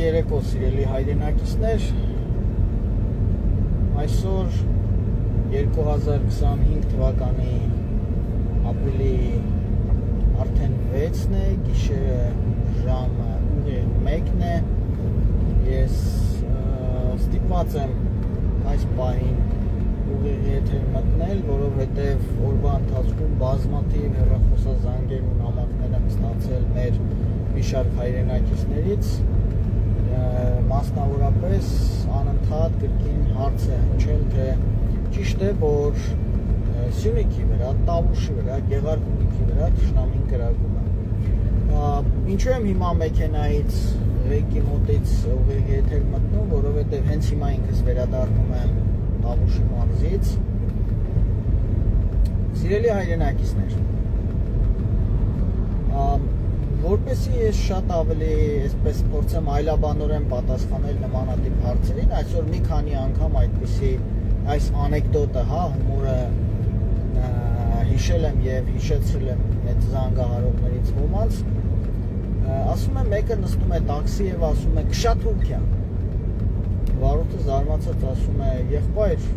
երեկո սիրելի հայրենակիցներ, այսօր 2025 թվականի ապրիլի արդեն 6-ն է, գիշերը ժամը 1-ն է, ես ստիպված եմ այս պահին ուղիղ եթեր մտնել, որովհետև օրվա ընթացքում բազմաթիվ հեռախոսազանգեր ու նամակներ եմ ստացել մեր մի շարք հայրենակիցներից, մասնավորապես անընդհատ կրկին հարց է հնչել, թե ճիշտ է, որ Սյունիքի վրա, Տավուշի վրա, Գեղարքունիքի վրա թշնամին կրակում է։ Ինչու եմ հիմա մեքենայից ղեկի մոտից ուղիղ եթեր մտնում, որովհետև հենց հիմա ինքս վերադառնում եմ Տավուշի մարզից։ Սիրելի հայրենակիցներ, որպեսզի ես շատ ավելի այսպես փորձեմ այլաբանորեն պատասխանել նմանատիպ հարցերին, այսօր մի քանի անգամ այդպիսի այս անեկդոտը, հումորը հիշել եմ եւ հիշեցրել եմ այդ զանգահարողներից ոմանց, ասում է մեկը նստում է տաքսի եւ ասում է «Քշա Թուրքիա»։ Վարորդը զարմացած ասում է «Եղբայր,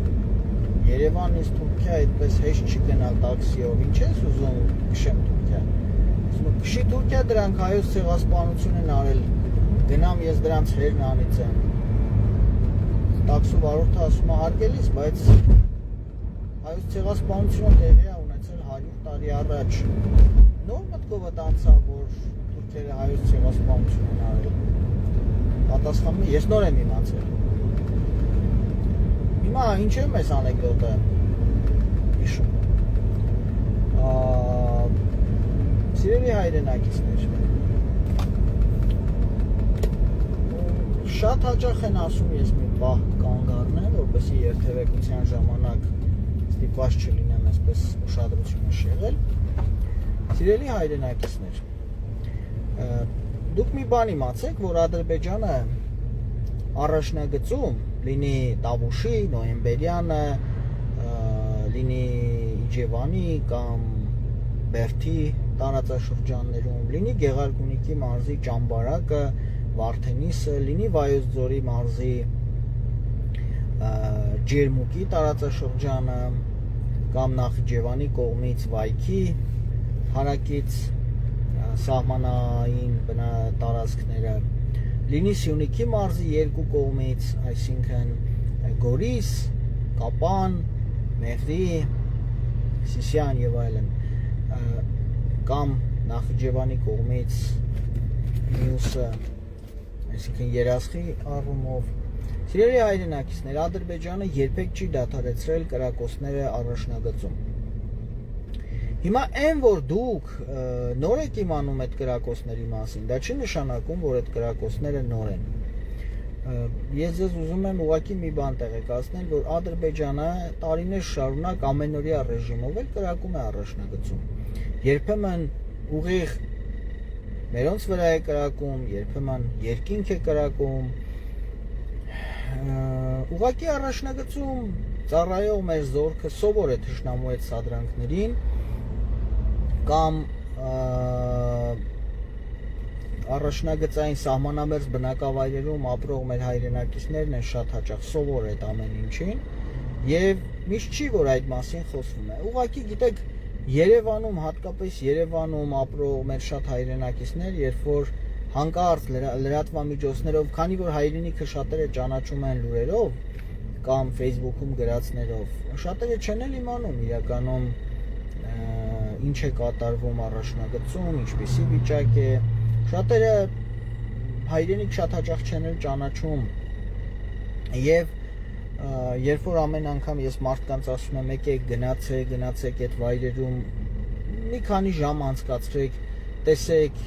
Երևանից Թուրքիա այդպես հեշտ չի գնալ տաքսիով, ինչ ես ուզում քշեմ Թուրքիա»։ Քշի Թուրքիա, դրանք հայոց ցեղասպանություն են արել, գնամ ես դրանց հերն անիծեմ։ Տաքսու վարորդը ասում է հարգելիս, բայց հայոց ցեղասպանությունը տեղի է ունեցել 100 տարի առաջ։ Նոր մտքովդ անցավ, որ թուրքերը հայոց ցեղասպանություն են արել։ Պատասխանում է, ես նոր եմ իմացել։ Հիմա ինչ է մեզ անեկդոտը հիշում։ Սիրելի հայրենակիցներ, շատ հաճախ են ասում ես մի պահ կանգ առնեմ, որպեսզի երթևեկության ժամանակ ստիպված չլինեմ այսպես ուշադրությունը շեղել։ Սիրելի հայրենակիցներ, դուք մի բան իմացեք, որ Ադրբեջանը առաջնագծում լինի Տավուշի, Նոյեմբերյանը, լինի Իջևանի կամ Բերդի տարածաշրջաններում, լինի Գեղարքունիքի մարզի Ճամբարակը, Վարդենիսը, լինի Վայոց ձորի մարզի Ջերմուկի տարածաշրջանը կամ Նախիջևանի կողմից Վայքի հարակից սահմանային տարածքները, լինի Սյունիքի մարզի երկու կողմից, այսինքն Գորիս, Կապան, Մեղրի, Սիսիան եւ այլն, կամ Նախիջևանի կողմից մյուսը, այսինքն Երասխի առումով։ Սիրելի հայրենակիցներ, Ադրբեջանը երբեք չի դադարեցրել կրակոցները առաջնագծում։ Հիմա այն, որ դուք նոր եք իմանում այդ կրակոցների մասին, դա չի նշանակում, որ այդ կրակոցները նոր են։ Ես ձեզ ուզում եմ ուղղակի մի բան տեղեկացնել, որ Ադրբեջանը տարիներ շարունակ ամենօրյա ռեժիմով էլ կրակում է առաջնագծում։ Երբեմն ուղիղ մերոնց վրա է կրակում, երբեմն երկինք է կրակում։ Ուղղակի առաջնագծում ծառայող մեր զորքը սովոր է թշնամու այդ սադրանքներին կամ առաջնագծային սահմանամերձ բնակավայրերում ապրող մեր հայրենակիցներն են շատ հաճախ սովոր այդ ամեն ինչին եւ միշտ չի, որ այդ մասին խոսվում է։ Ուղղակի գիտեք, Երևանում, հատկապես Երևանում ապրող մեր շատ հայրենակիցներ, երբ որ հանկարծ լրատվամիջոցներով, քանի որ հայրենիքը շատերը ճանաչում են լուրերով կամ Facebook-ում գրածներով, շատերը չեն էլ իմանում իրականում ինչ է կատարվում առաջնագծում, ինչպիսի վիճակ է։ Շատերը հայրենիք շատ հաճախ չեն էլ ճանաչում եւ երբ որ ամեն անգամ ես մարդկանց ասում եմ եկեք գնացեք այդ վայրերում մի քանի ժամ անցկացրեք, տեսեք,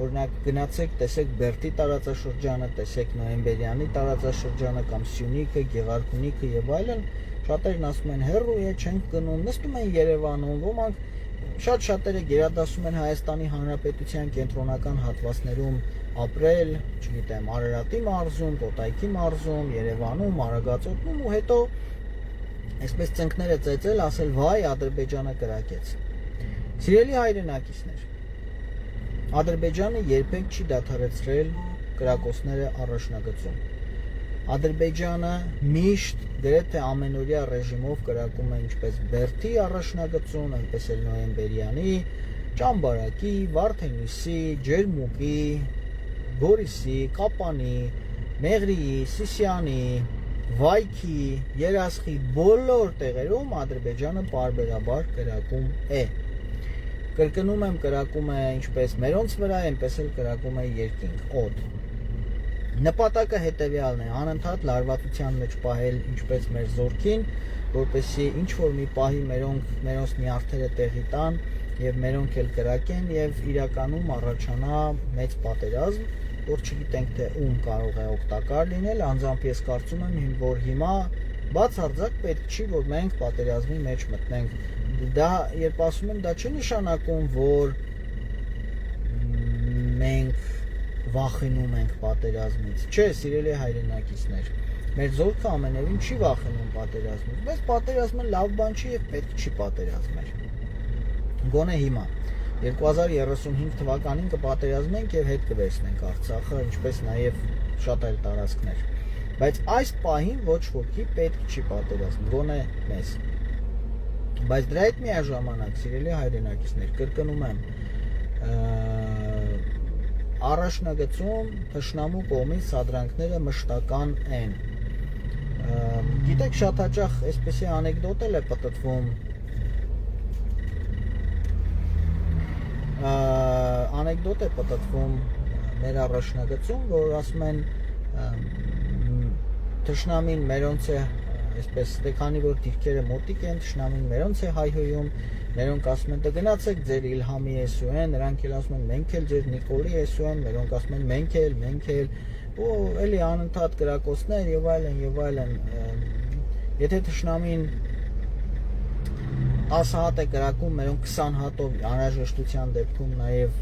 օրինակ գնացեք, տեսեք Բերդի տարածաշրջանը, տեսեք Նոյեմբերյանի տարածաշրջանը կամ Սյունիքը, Գեղարքունիքը եւ այլն, շատերն ասում են հեռու է, չենք գնում, նստում են Երևանում, ոմանք շատ-շատերը գերադասում են Հայաստանի Հանրապետության կենտրոնական հատվածներում ապրել, չգիտեմ, Արարատի մարզում, Կոտայքի մարզում, Երևանում, Արագածոտնum ու հետո այսպես ծնկները ծեծել, ասել վայ, Ադրբեջանը կրակեց։ Սիրելի հայրենակիցներ, Ադրբեջանը երբեք չի դադարեցրել կրակոցները առաջնագծում։ Ադրբեջանը միշտ գրեթե ամենօրյա ռեժիմով կրակում է ինչպես Բերդի առաջնագծում, այնպես էլ Նոյեմբերյանի, Ճամբարակի, Վարդենիսի, Ջերմուկի, Գորիսի, Կապանի, Մեղրիի, Սիսիանի, Վայքի, Երասխի բոլոր տեղերում Ադրբեջանը պարբերաբար կրակում է։ Կրկնում եմ, կրակում է ինչպես մերոնց վրա, այնպես էլ կրակում է երկինք, օդ։ Նպատակը հետևյալն է՝ անընդհատ լարվածության մեջ պահել ինչպես մեր զորքին, որպեսզի ինչ-որ մի պահի մերոնց նյարդերը տեղի տան եւ մերոնք էլ կրակեն եւ իրականում առաջանա մեծ պատերազմ, որ չգիտենք թե ում կարող է օգտակար լինել, անձամբ ես կարծում եմ, որ հիմա բացարձակ պետք չի, որ մենք պատերազմի մեջ մտնենք։ Դա երբ ասում եմ, դա չի նշանակում, որ մենք վախենում ենք պատերազմից։ Չէ, սիրելի հայրենակիցներ, մեր զորքը ամենևին չի վախենում պատերազմից, բայց պատերազմը լավ բան չի եւ պետք չի պատերազմել։ Գոնե հիմա 2035 թվականին կպատերազմենք եւ հետ կվերցնենք Արցախը, ինչպես նաեւ շատ այլ տարածքներ։ Բայց այս պահին ոչ ոքի պետք չի պատերազմ, գոնե մեզ։ Բայց դրա հետ միաժամանակ, սիրելի հայրենակիցներ, կրկնում եմ, առաջնագծում թշնամու կողմից սադրանքները մշտական են։ Գիտեք, շատ հաճախ այսպեսի անեկդոտ էլ է պտտվում, մեր առաջնագծում, որ ասում են թշնամին մերոնց է, այսպես դե քանի որ դիրքերը մոտիկ են, թշնամին մերոնց է հայհոյում, մերոնք ասում են, դե գնացեք ձեր Իլհամի Էսուեն, նրանք էլ ասում են, մենք էլ ձեր Նիկոլի Էսուեն, մերոնք ասում են, մենք էլ, ու էլի անընդհատ կրակոցներ եւ այլն, եթե թշնամին 10 հատ է կրակում, մերոնք 20 հատով անհրաժեշտության դեպքում նաեւ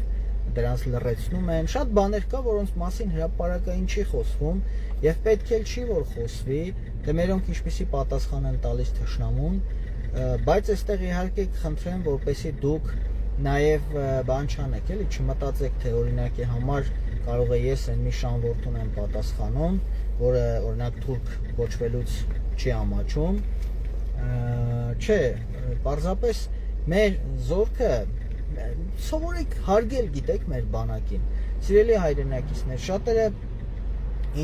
դրանց լռեցնում են, շատ բաներ կա, որոնց մասին հրապարակային չի խոսվում եւ պետք էլ չի որ խոսվի, դե մերոնք ինչպիսի պատասխան են տալիս թշնամուն, բայց այստեղ իհարկե կխնդրեմ, որպեսզի դուք նաեւ բան չանեք, էլի չմտածեք, թե օրինակի համար կարող է ես այն մի շանվորթուն եմ պատասխանում, որը օրինակ թուրք կոչվելուց չի ամաչում, չէ, պարզապես մեր զորքը սովորեք հարգել, գիտեք, մեր բանակին։ Սիրելի հայրենակիցներ, շատերը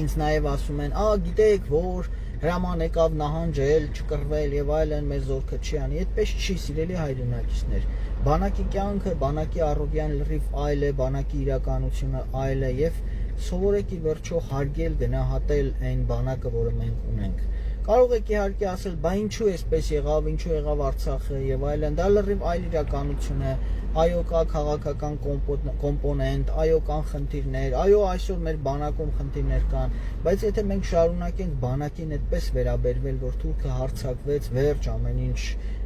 ինձ նաև ասում են, գիտեք, որ հրաման եկավ նահանջել, չկռվել եւ այլն, մեր զորքը չի անի։ Այդպես չի, սիրելի հայրենակիցներ։ Բանակի կյանքը, բանակի առօրյան լրիվ այլ է, բանակի իրականությունը այլ է եւ սովորեք ի վերջո հարգել, գնահատել այն բանակը, որը մենք ունենք։ Կարող եք իհարկե ասել, բա ինչու էսպես եղավ, ինչու եղավ Արցախը եւ այլն, դա լրիվ այլ իրականություն է, այո կա քաղաքական կոմպոնենտ, այո կան խնդիրներ, այո այսօր մեր բանակում խնդիրներ կան, բայց եթե մենք շարունակենք բանակին այդպես վերաբերվել, որ թուրքը հարձակվեց, վերջ ամեն ինչ,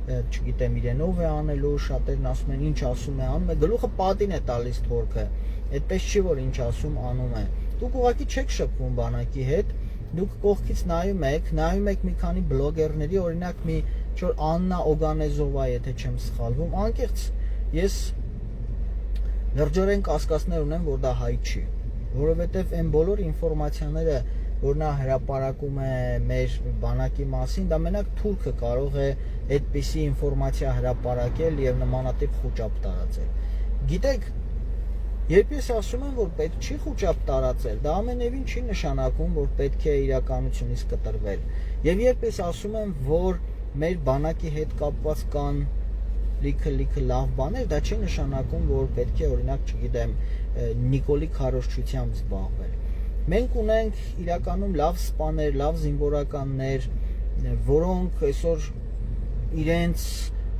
չգիտեմ, իրենով է անելու, շատերն ասում են ինչ ասում է, անում է, գլուխը պատին է տալիս թորքը, այդպես չի որ ինչ ասում անում է։ Դուք ուղղակի չեք շփվում բանակի հետ, դուք կողքից նայում եք մի քանի բլոգերների, օրինակ մի չոր Աննա Օգանեզովա, եթե չեմ սխալվում, անկեղծ ես լրջորեն կասկածներ ունեմ, որ դա հայ չի, որովհետև այն բոլոր ինֆորմացիաները, որ նա հրապարակում է մեր բանակի մասին, դա մենակ թուրքը կարող է այդպիսի ինֆորմացիա հրապարակել եւ նմանատիպ խոճապ տարածել։ Գիտեք, երբ ես ասում եմ, որ պետք չի խոճապ տարածել, դա ամենևին չի նշանակում, որ պետք է իրականությունից կտրվել։ Եվ երբ ես ասում եմ, որ մեր բանակի հետ կապված կան լիքը լավ բաներ, դա չի նշանակում, որ պետք է օրինակ, չգիտեմ, Նիկոլի քարոզչությամբ զբաղվել։ Մենք ունենք իրականում լավ սպաներ, լավ զինվորականներ, որոնք այսօր իրենց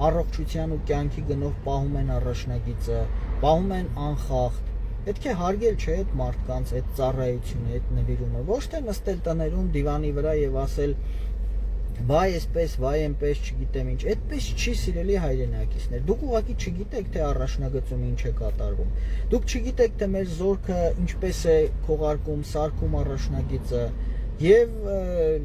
առողջության ու կյանքի գնով պահում են առաջնագիծը, պահում են անխախտ։ Պետք է հարգել չէ այդ մարդկանց, այդ ծառայությունը, այդ նվիրումը, ոչ թե նստել տներում դիվանի վրա եւ ասել վայ այսպես, վայ այնպես, չգիտեմ ինչ։ Այդպես չի, սիրելի հայրենակիցներ։ Դուք ուղղակի չգիտեք, թե առաջնագծում ինչ է կատարվում։ Դուք չգիտեք, թե մեր զորքը ինչպես է քողարկում, սարքում առաջնագիծը։ Եվ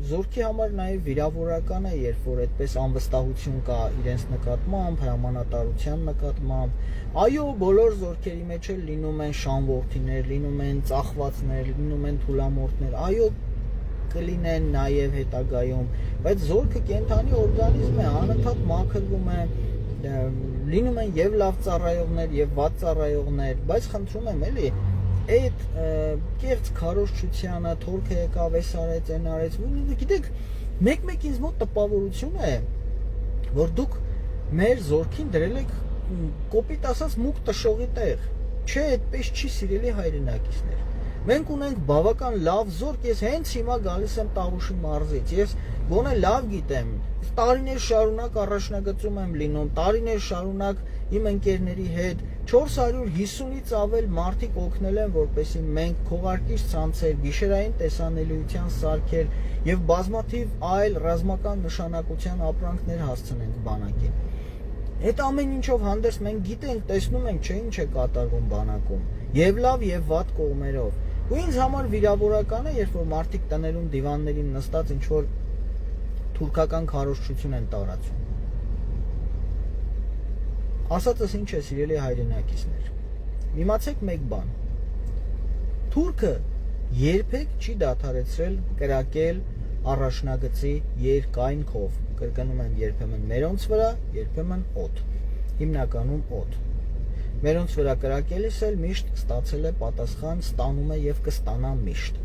զորքի համար նաև վիրավորական է, երբ որ այդպես անվստահություն կա իրենց նկատմամբ, հրամանատարության նկատմամբ։ Այո, բոլոր զորքերի մեջ էլ լինում են շանվորդիներ, լինում են ծախվածներ, լինում են թուլամորթներ։ Այո, կլինեն նաև հետագայում, բայց զորքը կենդանի օրգանիզմ է, անընդհատ մաքրվում է, լինում են եւ լավ ծառայողներ եւ վատ ծառայողներ, բայց խնդրում եմ էլի այդ կեղծ քարոզչությանը թորքը եկավ, էս արեց, այն արեց, գիտեք, մեկ-մեկ ինձ մոտ տպավորություն է, որ դուք մեր զորքին դրել եք կոպիտ ասած մուկ տշողի տեղ, չէ, այդպես չի, սիրելի հայրենակիցներ։ Մենք ունենք բավական լավ զորք, ես հենց հիմա գալիս եմ Տավուշի մարզից, ես գոնե լավ գիտեմ, տարիներ շարունակ առաջնագծում եմ լինում, տարիներ շարունակ իմ ընկերների հետ 450-ից ավել մարդիկ օգնել են, որպեսզի մենք քողարկիչ ցանցեր, գիշերային տեսանելիության սարքեր եւ բազմաթիվ այլ ռազմական նշանակության ապրանքներ հասցնենք բանակին։ Այդ ամեն ինչով հանդերձ մենք գիտենք, տեսնում ենք, չէ՞ ինչ է կատարվում բանակում, եւ լավ եւ վատ կողմերով։ Ու ինձ համար վիրավորական է, երբ որ մարդիկ տներում դիվաններին նստած ինչ որ թուրքական քարոզչություն են տարածում։ Ասածս ինչ է, սիրելի հայրենակիցներ։ Իմացեք մեկ բան։ Թուրքը երբեք չի դադարեցրել կրակել առաջնագծի երկայնքով, կրկնում եմ, երբեմն մերոնց վրա, երբեմն օդ, հիմնականում օդ։ Մերոնց վրա կրակելիս էլ միշտ ստացել է պատասխան, ստանում է եւ կստանա միշտ։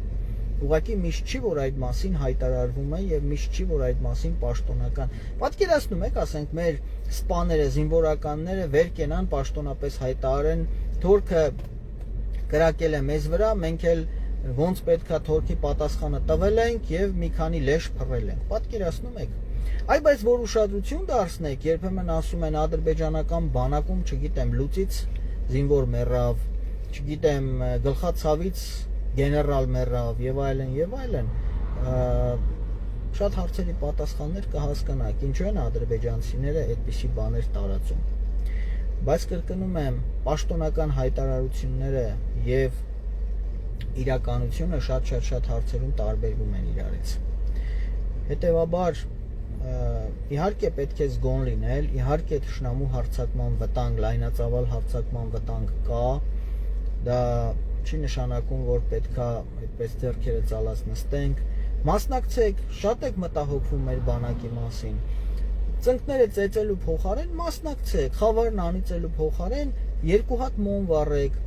Ուղղակի միշտ չի, որ այդ մասին հայտարարվում է եւ միշտ չի, որ այդ մասին պաշտոնական։ Պատկերացնում եք, ասենք, մեր սպաները, զինվորականները վեր կենան պաշտոնապես հայտարարեն, թորքը կրակել է մեզ վրա, մենք էլ ոնց պետքա թորքի պատասխանը տվել ենք եւ մի քանի լեշ փռել ենք։ Պատկերացնում եք։ Այ բայց որ ուշադրություն դարձնեք, երբեմն ասում են ադրբեջանական բանակում, չգիտեմ, լուծից զինվոր մեռավ, չգիտեմ, գլխացավից գեներալ մեռավ եւ այլն, շատ հարցերի պատասխաններ կհասկանաք, ինչու են ադրբեջանցիները այդպիսի բաներ տարածում։ Բայց կրկնում եմ, պաշտոնական հայտարարությունները եւ իրականությունը շատ հարցերում տարբերվում են իրարից։ Հետևաբար իհարկե պետք է զգոն լինել, իհարկե թշնամու հարձակման վտանգ, լայնածավալ հարձակման վտանգ կա, դա չի նշանակում, որ պետքա այդպես ձեռքերը ծալած նստենք, մասնակցեք, շատ եք մտահոգվում մեր բանակի մասին, ծնկները ծեծելու փոխարեն մասնակցեք, խավարն անիծելու փոխարեն երկու հատ մոմ վառեք։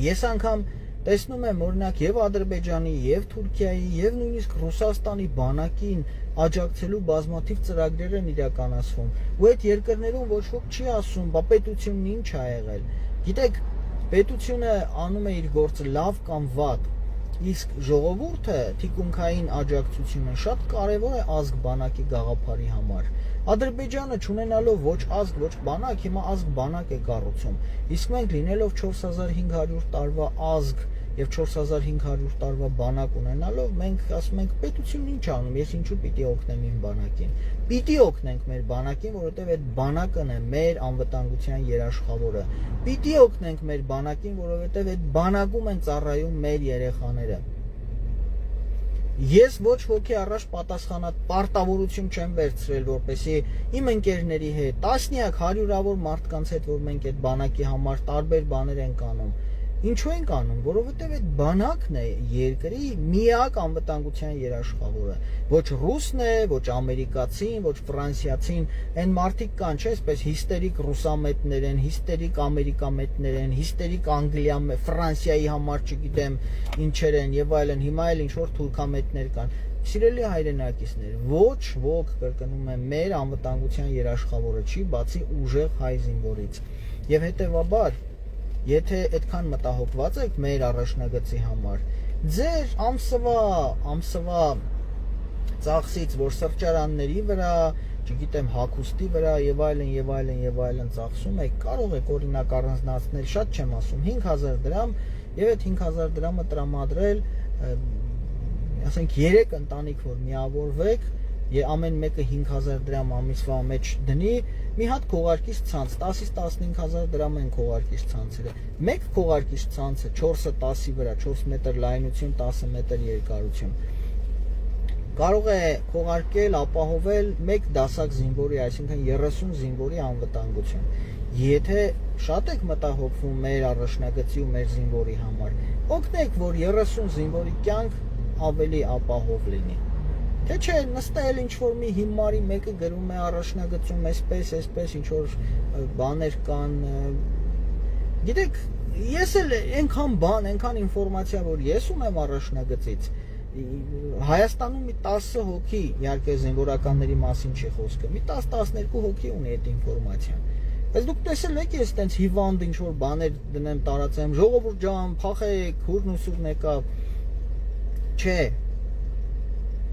Ես անգամ տեսնում եմ, օրինակ, եւ Ադրբեջանի, եւ Թուրքիայի, եւ նույնիսկ Ռուսաստանի բանակին աջակցելու բազմաթիվ ծրագրեր են իրականացվում։ Ու այդ երկրներում ոչ ոք չի ասում, բա պետությունն ինչ ա եղել։ Գիտեք, պետությունը անում է իր գործը լավ կամ վատ, իսկ ժողովուրդը, թիկունքային աջակցությունը շատ կարևոր է ազգ բանակի գաղափարի համար։ Ադրբեջանը չունենալով ոչ ազգ, ոչ բանակ, հիմա ազգ բանակ է կառուցում։ Իսկ մենք լինելով 4500 տարվա ազգ եւ 4500 տարվա բանակ ունենալով, մենք ասում ենք պետությունն ինչ անում, ես ինչու պիտի օգնեմ իմ բանակին։ Պիտի օգնենք մեր բանակին, որովհետեւ այդ բանակն է մեր անվտանգության երաշխավորը։ Պիտի օգնենք մեր բանակին, որովհետեւ այդ բանակում են ծառայում մեր երեխաները։ Ես ոչ ոքի առաջ պատասխանատ պարտավորություն չեմ վերցրել, որպեսզի իմ ընկերների հետ, տասնյակ, հարյուրավոր մարդկանց հետ, որ մենք այդ բանակի համար տարբեր բաներ ենք անում։ Ինչու ենք անում, որովհետև այդ բանակն է երկրի միակ անվտանգության երաշխավորը։ Ոչ ռուսն է, ոչ ամերիկացին, ոչ ֆրանսիացին, այն մարդիկ կան, չէ՞, այսպես հիստերիկ ռուսամետներ են, հիստերիկ ամերիկամետներ են, հիստերիկ Ֆրանսիայի համար, չգիտեմ, ինչեր են եւ այլն, հիմա էլ ինչ որ թուրքամետներ կան։ Սիրելի հայրենակիցներ, ոչ ոք, կրկնում եմ, մեր անվտանգության երաշխավորը չի, բացի ուժեղ հայ զինվորից։ Եվ հետեւաբար եթե այդքան մտահոգված եք մեր առաջնագծի համար, ձեր ամսվա ծախսից, որ սրճարանների վրա, չգիտեմ, հագուստի վրա եւ այլն ծախսում եք, կարող եք օրինակ առանձնացնել, շատ չեմ ասում, 5000 դրամ եւ այդ 5000 դրամը տրամադրել, ասենք 3 ընտանիք, որ միավորվեք, ամեն մեկը 5000 դրամ ամիսվա մեջ դնի, մի հատ քողարկիչ ցանց, 10-ից 15000 դրամ են քողարկիչ ցանցերը։ Մեկ քողարկիչ ցանցը 4-ը 10-ի վրա, 4 մետր լայնություն, 10 մետր երկարություն։ կարող է քողարկել, ապահովել մեկ դասակ զինվորի, այսինքն 30 զինվորի անվտանգություն։ Եթե շատ եք մտահոգվում մեր առաջնագծի ու մեր զինվորի համար, օգնեք, որ 30 զինվորի կյանք ավելի ապահով լինի։ Թե չէ նստել ինչ-որ մի հիմարի մեկը գրում է առաջնագծում այսպես, ինչ-որ բաներ կան։ Գիտեք, ես էլ այնքան ինֆորմացիա, որ ես ունեմ առաջնագծից, Հայաստանում մի 10 հոգի, իհարկե զինվորականների մասին չի խոսքը, մի 10-12 հոգի ունի այդ ինֆորմացիան։ Բայց դուք տեսել եք, ես տենց հիվանդ ինչ-որ բաներ դնեմ տարածեմ, ժողովուրդ ջան, փախեք, հուրն ու սուրն եկավ։ Չէ։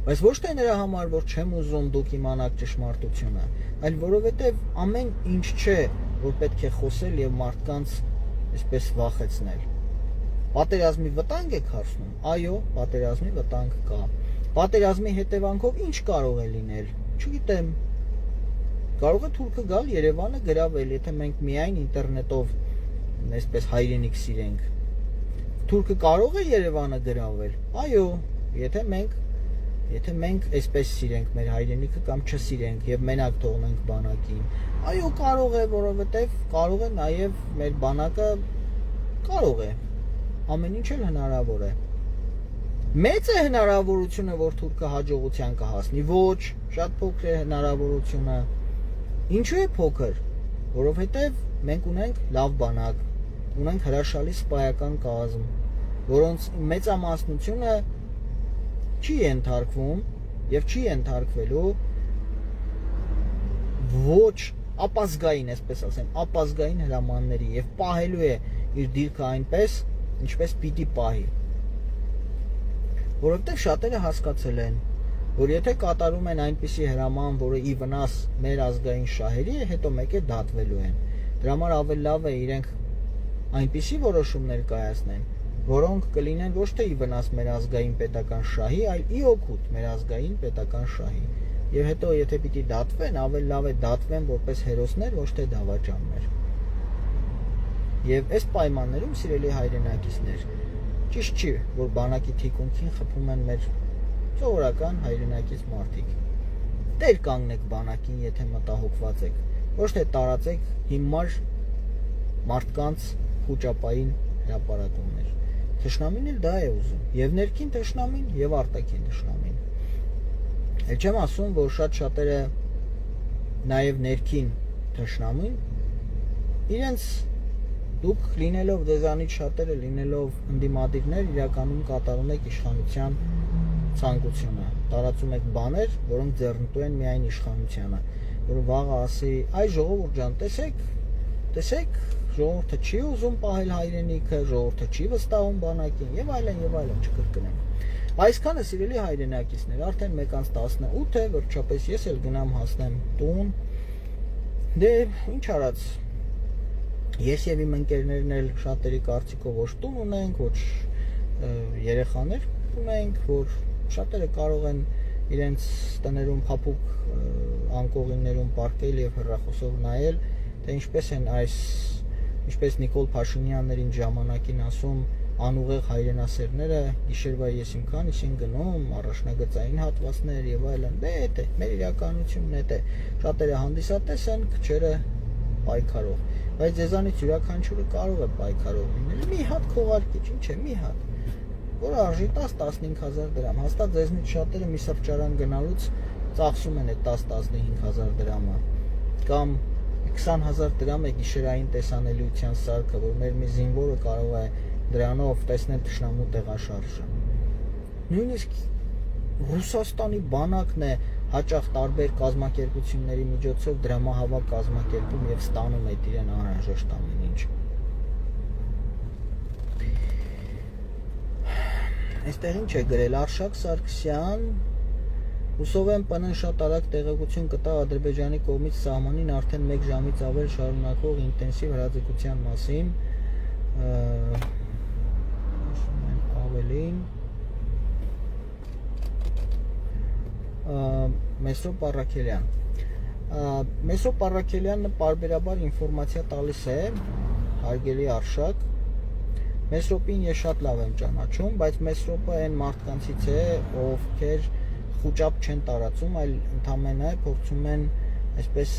Բայց ոչ թե նրա համար, որ չեմ ուզում դուք իմանաք ճշմարտությունը, այլ որովհետև ամեն ինչ չէ, որ պետք է խոսել եւ մարդկանց այսպես վախեցնել։ Պատերազմի վտանգ եք հարցնում։ Այո, պատերազմի վտանգ կա։ Պատերազմի հետևանքով ինչ կարող է լինել։ Չգիտեմ։ Կարող է թուրքը գալ Երևանը գրավել, եթե մենք միայն ինտերնետով այսպես հայրենիք սիրենք։ Թուրքը կարող է Երևանը գրավել։ Այո, եթե մենք այսպես սիրենք մեր հայրենիքը կամ չսիրենք եւ մենակ թողնենք բանակին։ Այո, կարող է, որովհետեւ կարող է նաեւ մեր բանակը կարող է ամեն ինչ էլ հնարավոր է։ Մեծ է հնարավորությունը, որ թուրքը հաջողության կհասնի։ Ոչ, շատ փոքր է հնարավորությունը։ Ինչու է փոքր։ Որովհետև մենք ունենք լավ բանակ, ունենք հրաշալի սպայական կազմ, որոնց մեծամասնությունը չի ենթարկվում եւ չի ենթարկվելու ոչ ապազգային, այսպես ասեմ, ապազգային հրամանների եւ պահելու է իր դիրքը այնպես, ինչպես պիտի պահի։ Որովհետև շատերը հասկացել են, որ եթե կատարում են այնպիսի հրաման, որը ի վնաս մեր ազգային շահերի է, հետո մեկ է դատվելու են։ Դրա համար ավելի լավ է իրենք այնպիսի որոշումներ կայացնեն, որոնք կլինեն ոչ թե ի վնաս մեր ազգային պետական շահի, այլ ի օգուտ մեր ազգային պետական շահի։ Եվ հետո եթե պիտի դատվեն, ավելի լավ է դատվեն որպես հերոսներ, ոչ թե դավաճաններ։ Եվ այս պայմաններում, սիրելի հայրենակիցներ, ճիշտ չի, որ բանակի թիկունքին խփում են մեր սովորական հայրենակից մարդիկ։ Տեր կանգնեք բանակին, եթե մտահոգված եք, ոչ թե տարածեք հիմար մարդկանց խուճապային հրապարակումներ։ Թշնամին էլ դա է ուզում, եւ ներքին թշնամին, եւ արտաքին թշնամին։ Էլ չեմ ասում, որ շատ շատերը նաեւ ներքին թշնամին իրենց դուք լինելով դեզանից շատերը լինելով ընդդիմադիրներ իրականում կատարում եք իշխանության ցանկությունը, տարածում եք բաներ, որոնք ձեռնտու են միայն իշխանությանը, որ վաղը ասի, այ ժողովուրդ ջան, տեսեք, ժողովուրդը չի ուզում պահել հայրենիքը, ժողովուրդը չի վստահում բանակին եւ այլն չկրկնեմ։ Այսքանը սիրելի հայրենակիցներ, արդեն 1:18 է, վերջապես ես էլ գնամ հասնեմ տուն։ Դե ինչ արած, ես եւ իմ ընկերներն էլ շատերի կարծիքով ոչ տուն ունենք, ոչ երեխաներ ունենք, որ շատերը կարող են իրենց տներում փափուկ անկողիններում պարկել եւ հեռախոսով նայել, թե ինչպես Նիկոլ Փաշինյաններին ժամանակին ասում անուղեղ հայրենասերները գիշերվա ես իմ քանիսին գնում, առաջնագծային հատվածներ եւ այլն։ Դե էդ է, մեր իրականությունն է, շատերը հանդիսատես են, քչերը պայքարող, բայց ձեզանից յուրաքանչյուրը կարող է պայքարող լինել։ Մի հատ քողարկիչ, ինչ է, մի հատ, որը արժի 10-15,000 դրամ։ Հաստատ ձեզնից շատերը մի սրճարան գնալուց ծախսում են այդ 10-15,000 դրամը, կամ 20,000 դրամ է գիշերային տեսանելիության սարքը, որ մեր մի զինվորը կարող է դրանով տեսնել թշնամու տեղաշարժը։ Նույնիսկ Ռուսաստանի բանակն է հաճախ տարբեր կազմակերպությունների միջոցով դրամահավաք կազմակերպում եւ ստանում է իրեն անհրաժեշտ ամեն ինչ։ Այստեղ ինչ է գրել Արշակ Սարգսյան, հուսով եմ ՊՆ-ն շատ արագ տեղեկություն կտա Ադրբեջանի կողմից սահմանին արդեն 1 ժամից ավել շարունակվող ինտենսիվ հրաձգության մասին, ավելին Մեսրոպ Առաքելյան։ Մեսրոպ Առաքելյանը պարբերաբար ինֆորմացիա տալիս է, հարգելի Արշակ։ Մեսրոպին ես շատ լավ եմ ճանաչում, բայց Մեսրոպը այն մարդկանցից է, ովքեր խուճապ չեն տարածում, այլ ընդհանրապես փորձում են այսպես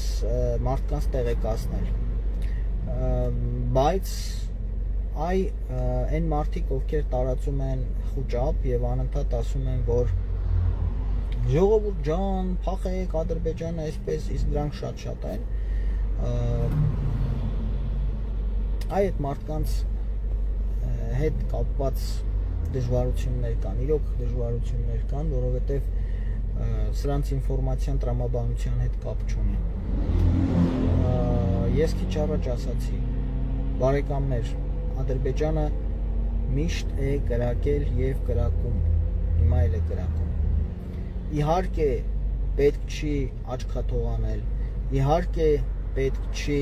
մարդկանց տեղեկացնել, բայց այն մարդիկ, ովքեր տարածում են խուճապ եւ անընդհատ ասում են, որ ժողովուրդ ջան, փախեք Ադրբեջանը, այսպես, իսկ դրանք շատ են, այդ մարդկանց հետ կապված դժվարություններ կան, իրոք դժվարություններ կան, որովհետեւ սրանց ինֆորմացիան տրամաբանության հետ կապ չունի։ Ես քիչ առաջ ասացի, բարեկամներ, Ադրբեջանը միշտ է կրակել եւ կրակում, հիմա էլ է կրակում։ Իհարկե պետք չի աչքաթող անել, իհարկե պետք չի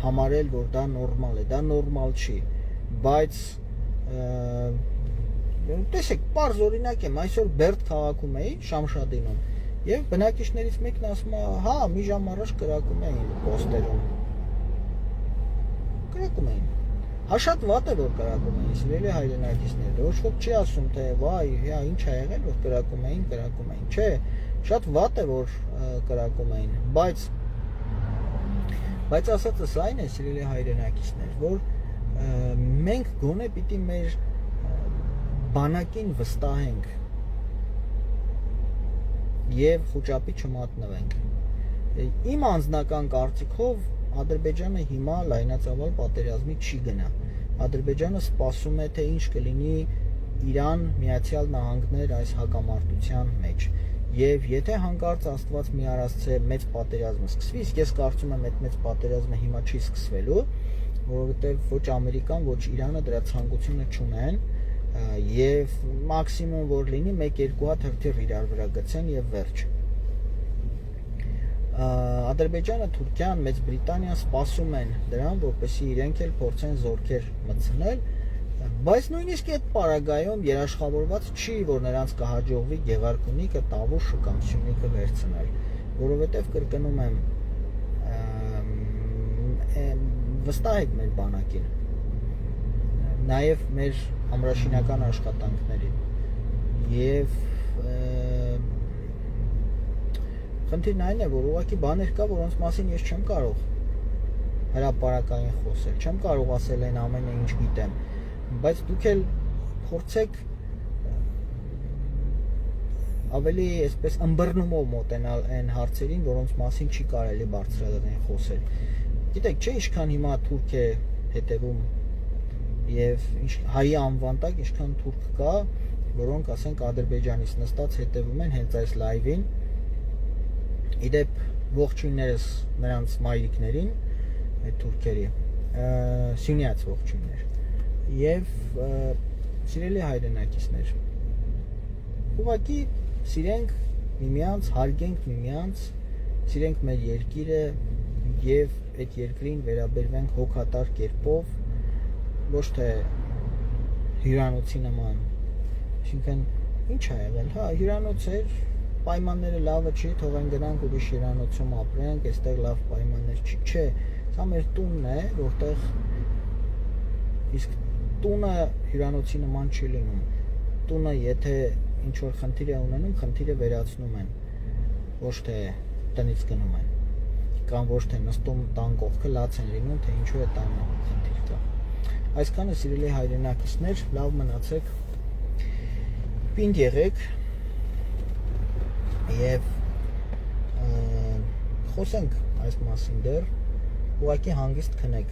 համարել, որ դա նորմալ է, դա նորմալ չի, բայց տեսեք, պարզ օրինակ եմ, այսօր Բերդ քաղաքում էի, Շամշադինում, եւ բնակիչներից մեկն ասում է, հա, մի ժամ առաջ կրակում էին պոստերում։ Կրակում էին։ Հա շատ վատ է, որ կրակում էին, սիրելի հայրենակիցներ, ոչ ոք չի ասում, թե վայ, հա, ինչ ա եղել, որ կրակում էին, չէ, շատ վատ է, որ կրակում էին, բայց ասածս այն է, սիրելի հայրենակիցներ, որ մենք գոնե պիտի մեր բանակին վստահենք եւ խուճապի չմատնվենք։ Իմ անձնական կարծիքով Ադրբեջանը հիմա լայնածավալ պատերազմի չի գնա։ Ադրբեջանը սպասում է, թե ինչ կլինի Իրան, Միացյալ Նահանգներ այս հակամարտության մեջ։ Եվ եթե հանկարծ Աստված մի արածե մեծ պատերազմը սկսվի, իսկ ես կարծում եմ այդ մեծ պատերազմը հիմա չի սկսվելու, որովհետև ոչ Ամերիկան, ոչ Իրանը դրա ցանկությունը չունեն, եւ մաքսիմում որ լինի 1-2 հատ հրթիռ իրար վրա գցեն եւ վերջ։ Ադրբեջանը, Թուրքիան, Մեծ Բրիտանիան սպասում են դրան, որպեսզի իրենք էլ փորձեն զորքեր մտցնել, բայց նույնիսկ այդ պարագայում երաշխավորված չի, որ նրանց կհաջողվի Գևարկունիքը, Տավուշը կամ Սյունիքը վերցնել, որովհետև կրկնում եմ, վստահեք մեր բանակին, նաև մեր ամրաշինական աշխատանքներին եւ խնդիրն այն է, որ ուղղակի բաներ կա, որոնց մասին ես չեմ կարող հրապարակային խոսել, չեմ կարող ասել այն ամենը ինչ գիտեմ, բայց դուք էլ փորձեք ավելի այսպես ըմբռնումով մոտենալ այն հարցերին, որոնց մասին չի կարելի բարձրաձայն խոսել։ Գիտեք, չէ՞ ինչքան հիմա թուրք է հետևում եւ հայի անվան տակ ինչքան թուրք կա, որոնք ասենք Ադրբեջանից նստած հետևում են հենց այս լայվին։ Իդեպ ողջույններս նրանց մայրիկներին, այդ թուրքերի, Սյունյաց ողջույններ եւ սիրելի հայրենակիցներ, ուղղակի սիրենք միմյանց, հարգենք միմյանց, սիրենք մեր երկիրը եւ այդ երկրին վերաբերվենք հոգատար կերպով, ոչ թե հյուրանոցի նման, այսինքն ինչ ա եղել, հա, հյուրանոց էր, պայմանները լավը չի, թողեն գնանք ուրիշ հյուրանոցում ապրենք, այստեղ լավ պայմաններ չի, չէ, սա մեր տունն է, որտեղ իսկ տունը հյուրանոցի նման չի լինում, տունը եթե ինչ որ խնդիր է ունենում, խնդիրը վերացնում են, ոչ թե տնից գնում են, կամ ոչ թե նստում տան կողքը լաց են լինում, թե ինչու է տանը խնդիր կա։ Այսքանը սիրելի հայրենակիցներ, լավ մնացեք, պինդ եղեք եւ խոսենք այս մասին դեռ, ուղղակի հանգիստ քնեք,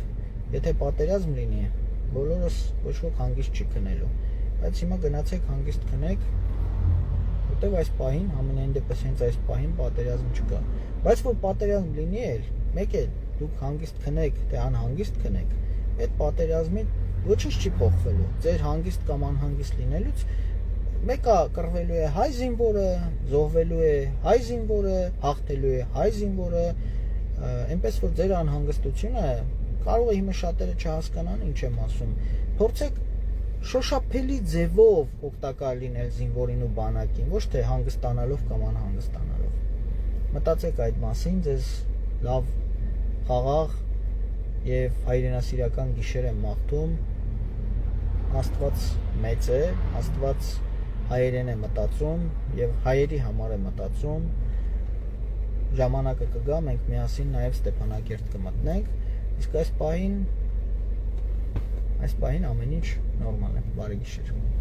եթե պատերազմ լինի, բոլորս ոչ ոք հանգիստ չի քնելու, բայց հիմա գնացեք հանգիստ քնեք, որտեվ այս պահին, ամենայն դեպս հենց այս պահին պատերազմ չկա, բայց որ պատերազմ լինի էլ, մեկ է դուք հանգիստ քնեք, թե անհանգիստ քնեք, այդ պատերազմին ոչինչ չի փոխվելու, ձեր հանգիստ կամ անհանգիստ լինելուց մեկը կռվելու է հայ զինվորը, զոհվելու է հայ զինվորը, հաղթելու է հայ զինվորը, այնպես որ ձեր անհանգստությունը կարող է հիմա շատերը չհասկանան ինչ եմ ասում, փորձեք շոշափելի ձևով օգտակար լինել զինվորին ու բանակին, ոչ թե հանգստանալով կամ անհանգստանալով, մտածեք այդ մասին, ձեզ լավ խաղաղ եւ հայրենասիրական գիշեր եմ մաղթում, Աստված մեծ է, Աստված հայերեն է մտածում եւ հայերի համար է մտածում, ժամանակը կգա, մենք միասին նաեւ Ստեփանակերտ կմտնենք, իսկ այս պահին ամեն ինչ նորմալ է, բարի գիշեր։